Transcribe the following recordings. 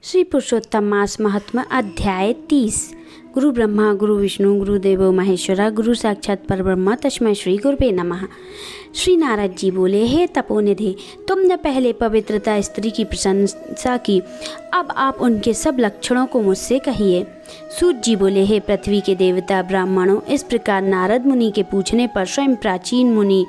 श्री पुरुषोत्तम मास महात्मा अध्याय 30। गुरु ब्रह्मा गुरु विष्णु गुरुदेवो महेश्वरा गुरु साक्षात परब्रह्म तस्मै श्री गुरुवे नमः। श्री नारद जी बोले, हे तपोनिधि, तुमने पहले पवित्रता स्त्री की प्रशंसा की, अब आप उनके सब लक्षणों को मुझसे कहिए। सूत जी बोले, हे पृथ्वी के देवता ब्राह्मणों, इस प्रकार नारद मुनि के पूछने पर स्वयं प्राचीन मुनि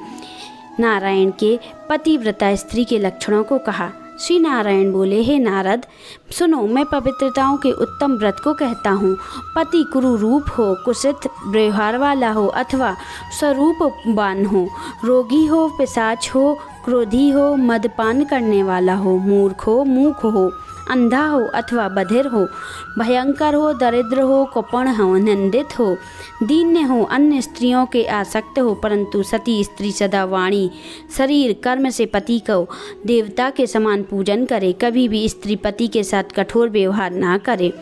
नारायण के पतिव्रता स्त्री के लक्षणों को कहा। श्री नारायण बोले, हे नारद, सुनो, मैं पवित्रताओं के उत्तम व्रत को कहता हूँ। पति कुरूप हो, कुत्सित व्यवहार वाला हो अथवा स्वरूपवान हो, रोगी हो, पिशाच हो, क्रोधी हो, मदपान करने वाला हो, मूर्ख हो, मूक हो, अंधा हो अथवा बधिर हो, भयंकर हो, दरिद्र हो, कुपण हो, निंदित हो, दीन्य हो, अन्य स्त्रियों के आसक्त हो, परंतु सती स्त्री सदा वाणी शरीर कर्म से पति को देवता के समान पूजन करे, कभी भी स्त्री पति के साथ कठोर व्यवहार ना करे,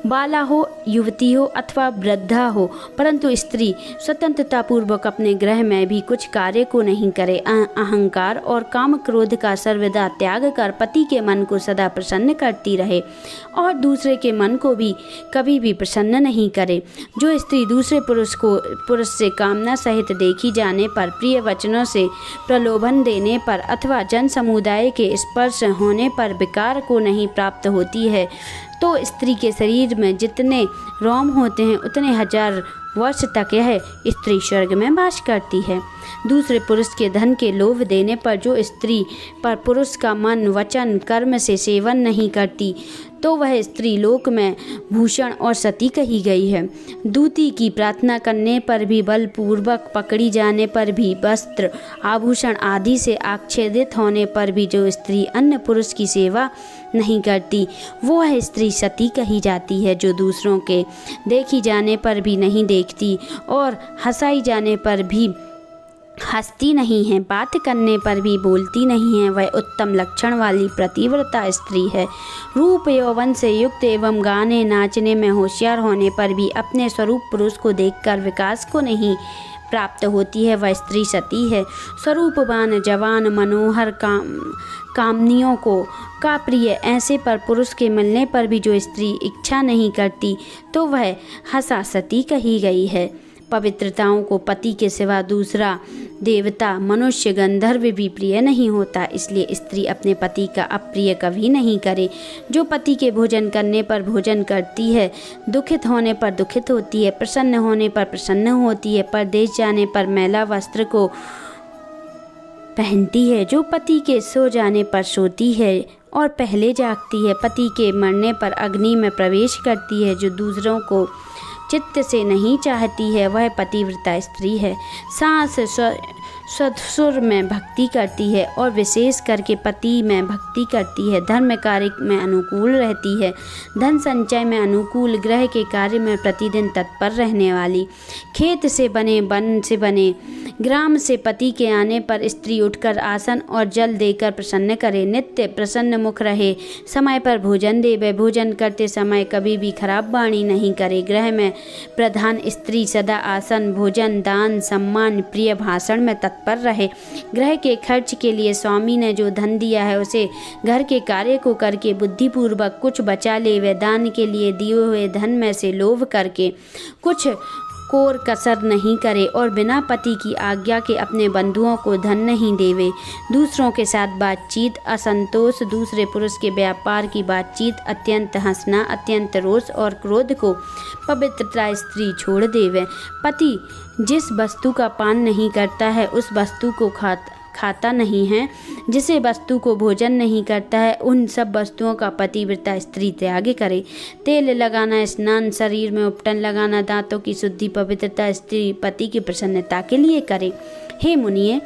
बाला हो, युवती हो अथवा वृद्धा हो, परंतु स्त्री स्वतंत्रता पूर्वक अपने गृह में भी कुछ कार्य को नहीं करे, अहंकार और काम क्रोध का सर्वदा त्याग कर पति के मन को सदा प्रसन्न करती रहे और दूसरे के मन को भी कभी भी प्रसन्न नहीं करे। जो स्त्री दूसरे पुरुष से कामना सहित देखी जाने पर, प्रिय वचनों से प्रलोभन देने पर अथवा जन समुदाय के स्पर्श होने पर विकार को नहीं प्राप्त होती है, तो स्त्री के शरीर में जितने रोम होते हैं उतने हजार वर्ष तक यह स्त्री स्वर्ग में वास करती है। दूसरे पुरुष के धन के लोभ देने पर जो स्त्री पर पुरुष का मन वचन कर्म से सेवन नहीं करती, तो वह स्त्री लोक में भूषण और सती कही गई है। दूती की प्रार्थना करने पर भी, बलपूर्वक पकड़ी जाने पर भी, वस्त्र आभूषण आदि से आच्छादित होने पर भी जो स्त्री अन्य पुरुष की सेवा नहीं करती, वो वह स्त्री सती कही जाती है। जो दूसरों के देखी जाने पर भी नहीं देखती और हंसाई जाने पर भी हंसती नहीं है, बात करने पर भी बोलती नहीं है, वह उत्तम लक्षण वाली पतिव्रता स्त्री है। रूप यौवन से युक्त एवं गाने नाचने में होशियार होने पर भी अपने स्वरूप पुरुष को देखकर विकास को नहीं प्राप्त होती है, वह स्त्री सती है। स्वरूपवान जवान मनोहर कामनियों का प्रिय ऐसे पर पुरुष के मिलने पर भी जो स्त्री इच्छा नहीं करती, तो वह हंसा सती कही गई है। पवित्रताओं को पति के सिवा दूसरा देवता मनुष्य गंधर्व भी प्रिय नहीं होता, इसलिए स्त्री अपने पति का अप्रिय कभी नहीं करे। जो पति के भोजन करने पर भोजन करती है, दुखित होने पर दुखित होती है, प्रसन्न होने पर प्रसन्न होती है, परदेश जाने पर मैला वस्त्र को पहनती है, जो पति के सो जाने पर सोती है और पहले जागती है, पति के मरने पर अग्नि में प्रवेश करती है, जो दूसरों को चित्त से नहीं चाहती है, वह पतिव्रता स्त्री है। सांस ससुर में भक्ति करती है और विशेष करके पति में भक्ति करती है, धर्म कार्य में अनुकूल रहती है, धन संचय में अनुकूल, गृह के कार्य में प्रतिदिन तत्पर रहने वाली, खेत से बने वन से बने ग्राम से पति के आने पर स्त्री उठकर आसन और जल देकर प्रसन्न करे, नित्य प्रसन्न मुख रहे, समय पर भोजन देवे, भोजन करते समय कभी भी खराब वाणी नहीं करे, गृह में प्रधान स्त्री सदा आसन भोजन दान सम्मान प्रिय भाषण में तत्पर रहे, ग्रह के खर्च के लिए स्वामी ने जो धन दिया है उसे घर के कार्य को करके बुद्धिपूर्वक कुछ बचा ले, वे दान के लिए दिए हुए धन में से लोभ करके कुछ कोर कसर नहीं करे और बिना पति की आज्ञा के अपने बंधुओं को धन नहीं देवे। दूसरों के साथ बातचीत असंतोष, दूसरे पुरुष के व्यापार की बातचीत, अत्यंत हंसना, अत्यंत रोष और क्रोध को पवित्रता स्त्री छोड़ देवे। पति जिस वस्तु का पान नहीं करता है उस वस्तु को खाता नहीं है, जिसे वस्तु को भोजन नहीं करता है उन सब वस्तुओं का पतिव्रता स्त्री त्याग करे। तेल लगाना, स्नान, शरीर में उपटन लगाना, दांतों की शुद्धि पवित्रता स्त्री पति की प्रसन्नता के लिए करे। हे मुनिये,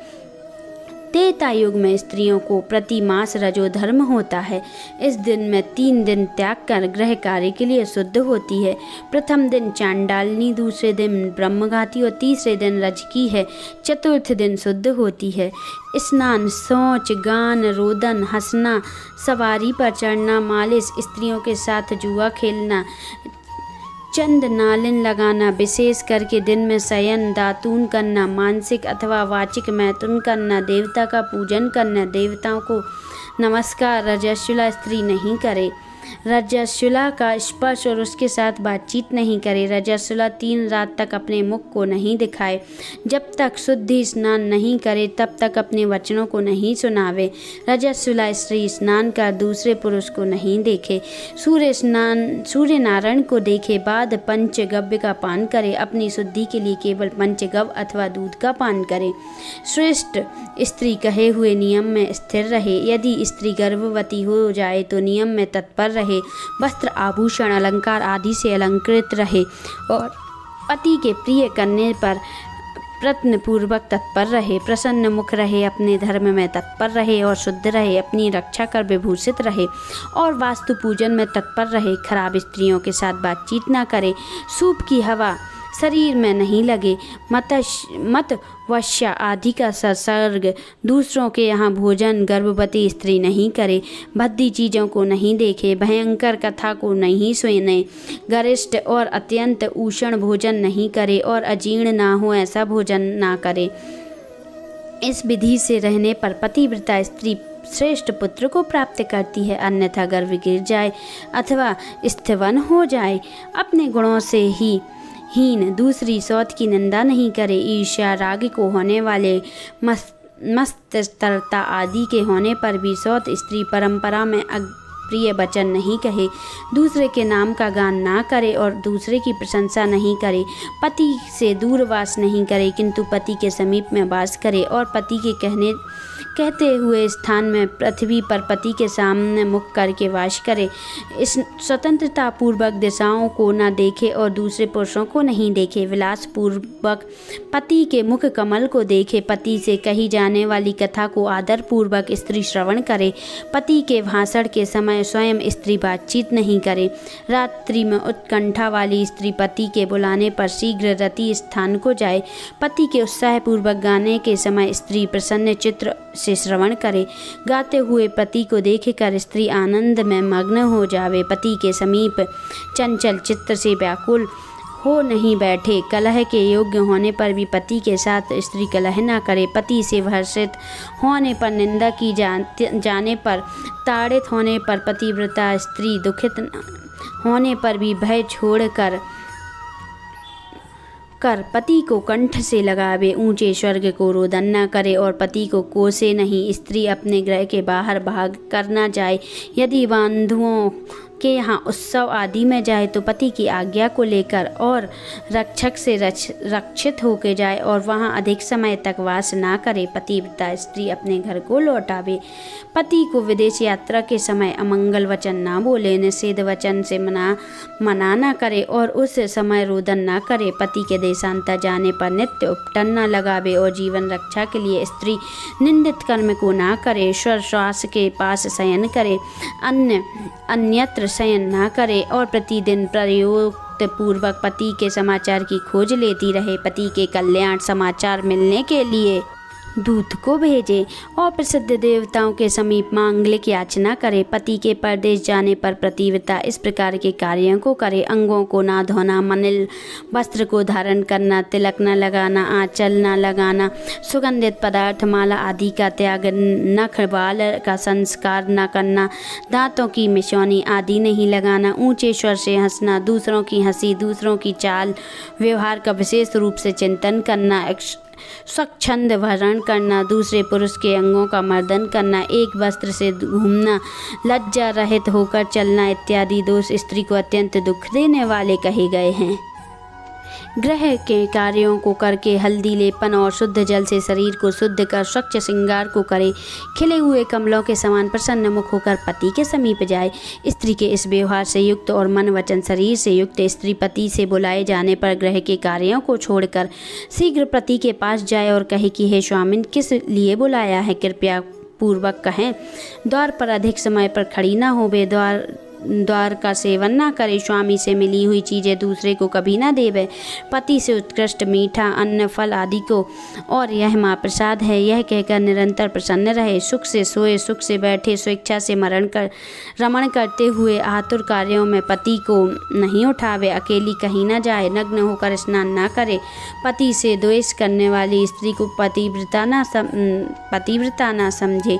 त्रेता युग में स्त्रियों को प्रति मास रजोधर्म होता है। इस दिन में 3 दिन त्याग कर गृह कार्य के लिए शुद्ध होती है। प्रथम दिन चांडालिनी, दूसरे दिन ब्रह्मघाती और तीसरे दिन रजकी है। चतुर्थ दिन शुद्ध होती है। स्नान, शौच, गान, रोदन, हंसना, सवारी पर चढ़ना, मालिश, स्त्रियों के साथ जुआ खेलना, चंद नालिन लगाना, विशेष करके दिन में शयन, दातून करना, मानसिक अथवा वाचिक मैथुन करना, देवता का पूजन करना, देवताओं को नमस्कार रजस्वला स्त्री नहीं करे। रजस्वला का स्पर्श और उसके साथ बातचीत नहीं करे। रजस्वला 3 रात तक अपने मुख को नहीं दिखाए। जब तक शुद्धि स्नान नहीं करे तब तक अपने वचनों को नहीं सुनावे। रजस्वला स्त्री स्नान कर दूसरे पुरुष को नहीं देखे। सूर्य नारायण को देखे बाद पंचगव्य का पान करे। अपनी शुद्धि के लिए केवल पंचगव्य अथवा दूध का पान करे। श्रेष्ठ स्त्री कहे हुए नियम में स्थिर रहे। यदि स्त्री गर्भवती हो जाए तो नियम में तत्पर रहे। वस्त्र आभूषण अलंकार आदि से अलंकृत रहे और पति के प्रिय करने पर प्रयत्न पूर्वक तत्पर रहे। प्रसन्न मुख रहे, अपने धर्म में तत्पर रहे और शुद्ध रहे। अपनी रक्षा कर विभूषित रहे और वास्तु पूजन में तत्पर रहे। खराब स्त्रियों के साथ बातचीत न करे। सूप की हवा शरीर में नहीं लगे। मत वश्या आदि का संसर्ग दूसरों के यहाँ भोजन गर्भवती स्त्री नहीं करे। भद्दी चीज़ों को नहीं देखे। भयंकर कथा को नहीं सुने। गरिष्ठ और अत्यंत उष्ण भोजन नहीं करे और अजीर्ण ना हो ऐसा भोजन ना करे। इस विधि से रहने पर पतिव्रता स्त्री श्रेष्ठ पुत्र को प्राप्त करती है, अन्यथा गर्भ गिर जाए अथवा स्थवन हो जाए। अपने गुणों से ही हीन दूसरी सौत की निंदा नहीं करे। ईर्ष्या राग को होने वाले मत्सरता आदि के होने पर भी सौत स्त्री परंपरा में प्रिय वचन नहीं कहे। दूसरे के नाम का गान ना करे और दूसरे की प्रशंसा नहीं करे। पति से दूर वास नहीं करे किंतु पति के समीप में वास करे और पति के कहते हुए स्थान में पृथ्वी पर पति के सामने मुख करके वास करे। इस स्वतंत्रता पूर्वक दिशाओं को न देखे और दूसरे पुरुषों को नहीं देखे। विलास पूर्वक पति के मुख कमल को देखे। पति से कही जाने वाली कथा को आदर पूर्वक स्त्री श्रवण करे। पति के भाषण के समय स्वयं स्त्री बातचीत नहीं करे। रात्रि में उत्कंठा वाली स्त्री पति के बुलाने पर शीघ्र रति स्थान को जाए। पति के उत्साह पूर्वक गाने के समय स्त्री प्रसन्न चित्र से श्रवण करे। गाते हुए पति को देखकर स्त्री आनंद में मग्न हो जावे। पति के समीप चंचल चित्त से व्याकुल हो नहीं बैठे। कलह के योग्य होने पर भी पति के साथ स्त्री कलह न करे। पति से भर्षित होने पर निंदा की जाने पर ताड़ित होने पर पतिव्रता स्त्री दुखित होने पर भी भय छोड़कर पति को कंठ से लगावे। ऊंचे स्वर्ग को रोदन न करे और पति को कोसे नहीं। स्त्री अपने गृह के बाहर भाग कर न जाए। यदि बंधुओं के यहाँ उत्सव आदि में जाए तो पति की आज्ञा को लेकर और रक्षक से रक्षित होकर जाए और वहाँ अधिक समय तक वास ना करे। पतिव्रता स्त्री अपने घर को लौटावे। पति को विदेश यात्रा के समय अमंगल वचन ना बोले। निषेध वचन से मना ना करे और उस समय रोदन ना करे। पति के देशांतर जाने पर नित्य उपटन न लगावे और जीवन रक्षा के लिए स्त्री निंदित कर्म को ना करे। श्वास के पास शयन करे, अन्यत्र शयन ना करे और प्रतिदिन प्रयुक्त पूर्वक पति के समाचार की खोज लेती रहे। पति के कल्याण समाचार मिलने के लिए दूत को भेजे और प्रसिद्ध देवताओं के समीप मांगलिक याचना करे। पति के परदेश जाने पर पतिव्रता इस प्रकार के कार्यों को करे। अंगों को ना धोना, मलिन वस्त्र को धारण करना, तिलक न लगाना, आंचल न लगाना, सुगंधित पदार्थ माला आदि का त्याग, नख बाल का संस्कार न करना, दांतों की मिशौनी आदि नहीं लगाना, ऊंचे स्वर से हंसना, दूसरों की हंसी, दूसरों की चाल व्यवहार का विशेष रूप से चिंतन करना, स्वच्छंद भरण करना, दूसरे पुरुष के अंगों का मर्दन करना, एक वस्त्र से घूमना, लज्जा रहित होकर चलना इत्यादि दोष स्त्री को अत्यंत दुख देने वाले कहे गए हैं। ग्रह के कार्यों को करके हल्दी लेपन और शुद्ध जल से शरीर को शुद्ध कर स्वच्छ श्रृंगार को करे। खिले हुए कमलों के समान प्रसन्न मुख होकर पति के समीप जाए। स्त्री के इस व्यवहार से युक्त और मन वचन शरीर से युक्त स्त्री पति से बुलाए जाने पर ग्रह के कार्यों को छोड़कर शीघ्र पति के पास जाए और कहे कि हे स्वामिन, किस लिए बुलाया है, कृपया पूर्वक कहें। द्वार पर अधिक समय पर खड़ी न होवे, द्वार का सेवन ना करे, स्वामी से मिली हुई चीज़ें दूसरे को कभी ना देवे, पति से उत्कृष्ट मीठा अन्न फल आदि को और यह माँ प्रसाद है यह कहकर निरंतर प्रसन्न रहे। सुख से सोए, सुख से बैठे, स्वेच्छा से रमण करते हुए आतुर कार्यों में पति को नहीं उठावे, अकेली कहीं ना जाए, नग्न होकर स्नान ना करे। पति से द्वेष करने वाली स्त्री को पतिव्रता ना समझे।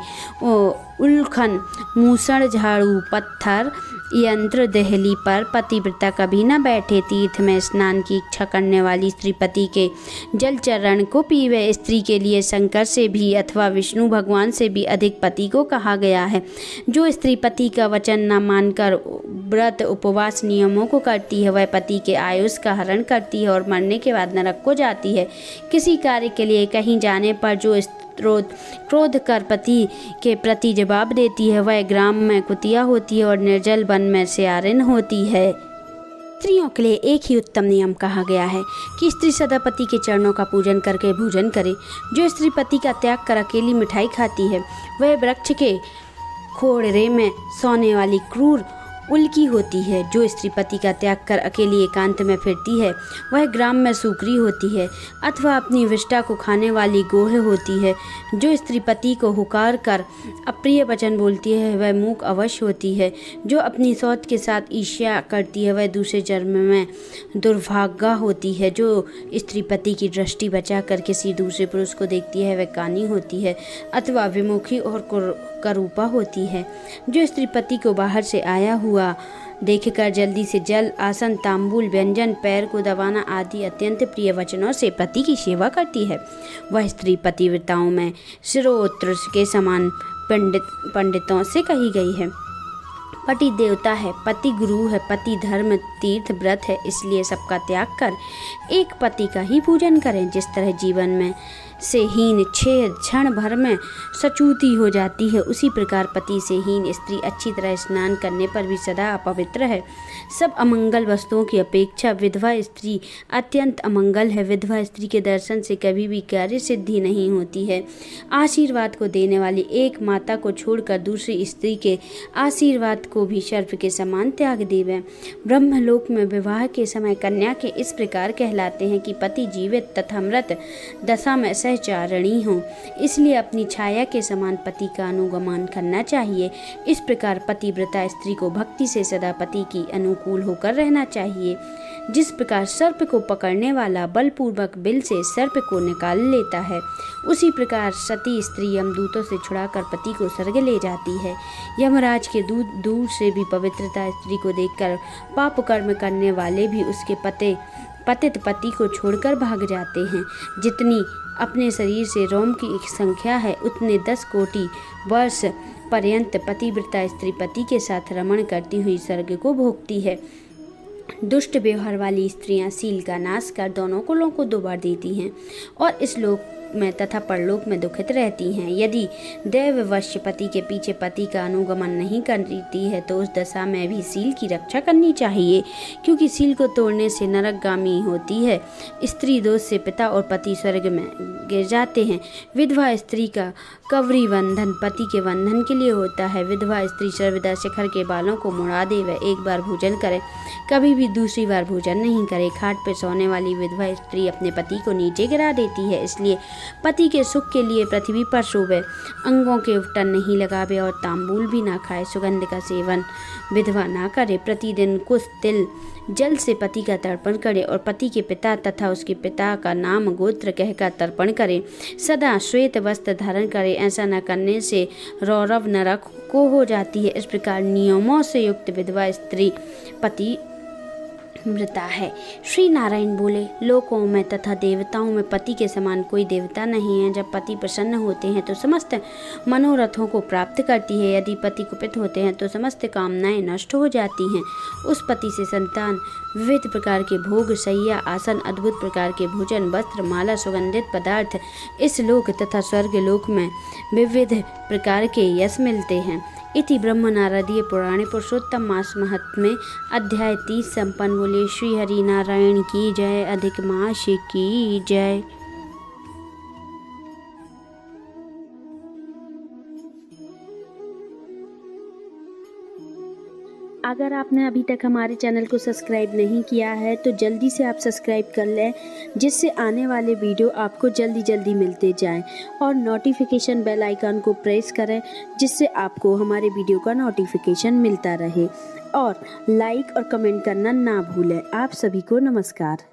उल्खन, मूसड़, झाड़ू, पत्थर यंत्र दहली पर पतिव्रता कभी न बैठे, तीर्थ में स्नान की इच्छा करने वाली स्त्री पति के जल चरण को पीवे। स्त्री के लिए शंकर से भी अथवा विष्णु भगवान से भी अधिक पति को कहा गया है। जो स्त्री पति का वचन न मानकर व्रत उपवास नियमों को करती है, वह पति के आयुष का हरण करती है और मरने के बाद नरक को जाती है। किसी कार्य के लिए कहीं जाने पर जो क्रोध कर पति के प्रति जवाब देती है, वह ग्राम में कुतिया होती है और निर्जल वन में सियारिन होती है। स्त्रियों के लिए एक ही उत्तम नियम कहा गया है कि स्त्री सदा पति के चरणों का पूजन करके भोजन करे। जो स्त्री पति का त्याग कर अकेली मिठाई खाती है, वह वृक्ष के खोड़े में सोने वाली क्रूर उल्की होती है। जो स्त्री पति का त्याग कर अकेली एकांत में फिरती है, वह ग्राम में सूकरी होती है अथवा अपनी विष्टा को खाने वाली गोह होती है। जो स्त्री पति को हुकार कर अप्रिय वचन बोलती है, वह मूक अवश्य होती है। जो अपनी सौत के साथ ईर्ष्या करती है, वह दूसरे जन्म में दुर्भाग्या होती है। जो स्त्री पति की दृष्टि बचा कर किसी दूसरे पुरुष को देखती है, वह कानी होती है अथवा विमुखी और करूपा होती है। जो स्त्री पति को बाहर से आया हुआ देखकर जल्दी से जल, आसन, तांबूल, व्यंजन, पैर को दबाना आदि अत्यंत प्रिय वचनों से पति की सेवा करती है, वह स्त्री पतिव्रताओं में शिरोत्र के समान पंडितों से कही गई है। पति देवता है, पति गुरु है, पति धर्म तीर्थ व्रत है। इसलिए सबका त्याग कर एक पति का ही पूजन करें। जिस तरह जीवन में से हीन छेद क्षण भर में सचूती हो जाती है, उसी प्रकार पति से हीन स्त्री अच्छी तरह स्नान करने पर भी सदा अपवित्र है। सब अमंगल वस्तुओं की अपेक्षा विधवा स्त्री अत्यंत अमंगल है। विधवा स्त्री के दर्शन से कभी भी कार्य सिद्धि नहीं होती है। आशीर्वाद को देने वाली एक माता को छोड़कर दूसरी स्त्री के आशीर्वाद को भी सर्प के समान त्याग देवे। ब्रह्मलोक में विवाह के समय कन्या के इस प्रकार कहलाते हैं कि पति जीवित तथा मृत दशा में सहचारिणी हो, इसलिए अपनी छाया के समान पति का अनुगमन करना चाहिए। इस प्रकार पतिव्रता स्त्री को भक्ति से सदा पति की अनुकूल होकर रहना चाहिए। जिस प्रकार सर्प को पकड़ने वाला बलपूर्वक बिल से सर्प को निकाल लेता है, उसी प्रकार सती स्त्री यमदूतों से छुड़ाकर पति को स्वर्ग ले जाती है। यमराज के दूत दूर से भी पवित्रता स्त्री को देखकर पाप कर्म करने वाले भी उसके पतित पति को छोड़कर भाग जाते हैं। जितनी अपने शरीर से रोम की संख्या है, उतने 10 कोटि वर्ष पर्यंत पतिव्रता स्त्री पति के साथ रमण करती हुई स्वर्ग को भोगती है। दुष्ट व्यवहार वाली स्त्रियां शील का नाश कर दोनों कुलों को दुबार देती हैं और इस लोक में तथा परलोक में दुखित रहती हैं। यदि दैववश पति के पीछे पति का अनुगमन नहीं करती है, तो उस दशा में भी शील की रक्षा करनी चाहिए, क्योंकि शील को तोड़ने से नरकगामी होती है। स्त्री दोष से पिता और पति स्वर्ग में गिर जाते हैं। विधवा स्त्री का कवरी बंधन पति के बंधन के लिए होता है। विधवा स्त्री सर्वदा शिखर के बालों को मुड़ा दे, वह एक बार भोजन करे, कभी भी दूसरी बार भोजन नहीं करे। खाट पर सोने वाली विधवा स्त्री अपने पति को नीचे गिरा देती है, इसलिए पति के सुख के लिए पृथ्वी पर सोवे, अंगों के उपटन नहीं लगावे और तांबूल भी ना खाए। सुगंध का सेवन विधवा ना करे। प्रतिदिन कुछ तिल जल से पति का तर्पण करे और पति के पिता तथा उसके पिता का नाम गोत्र कहकर तर्पण करे। सदा श्वेत वस्त्र धारण करे। ऐसा न करने से रौरव नरक को हो जाती है। इस प्रकार नियमों से युक्त विधवा स्त्री पति व्रता है। श्री नारायण बोले, लोकों में तथा देवताओं में पति के समान कोई देवता नहीं है। जब पति प्रसन्न होते हैं तो समस्त मनोरथों को प्राप्त करती है। यदि पति कुपित होते हैं तो समस्त कामनाएं नष्ट हो जाती हैं। उस पति से संतान, विविध प्रकार के भोग, शैया, आसन, अद्भुत प्रकार के भोजन, वस्त्र, माला, सुगंधित पदार्थ इस लोक तथा स्वर्ग लोक में विविध प्रकार के यश मिलते हैं। इति ब्रह्म नारदीय पुराणे पुरुषोत्तम मास महात्म्य अध्याय 30 संपन्न। बोले श्री हरि नारायण की जय। अधिक मास की जय। अगर आपने अभी तक हमारे चैनल को सब्सक्राइब नहीं किया है तो जल्दी से आप सब्सक्राइब कर लें, जिससे आने वाले वीडियो आपको जल्दी मिलते जाएं और नोटिफिकेशन बेल आइकन को प्रेस करें, जिससे आपको हमारे वीडियो का नोटिफिकेशन मिलता रहे। और लाइक और कमेंट करना ना भूलें। आप सभी को नमस्कार।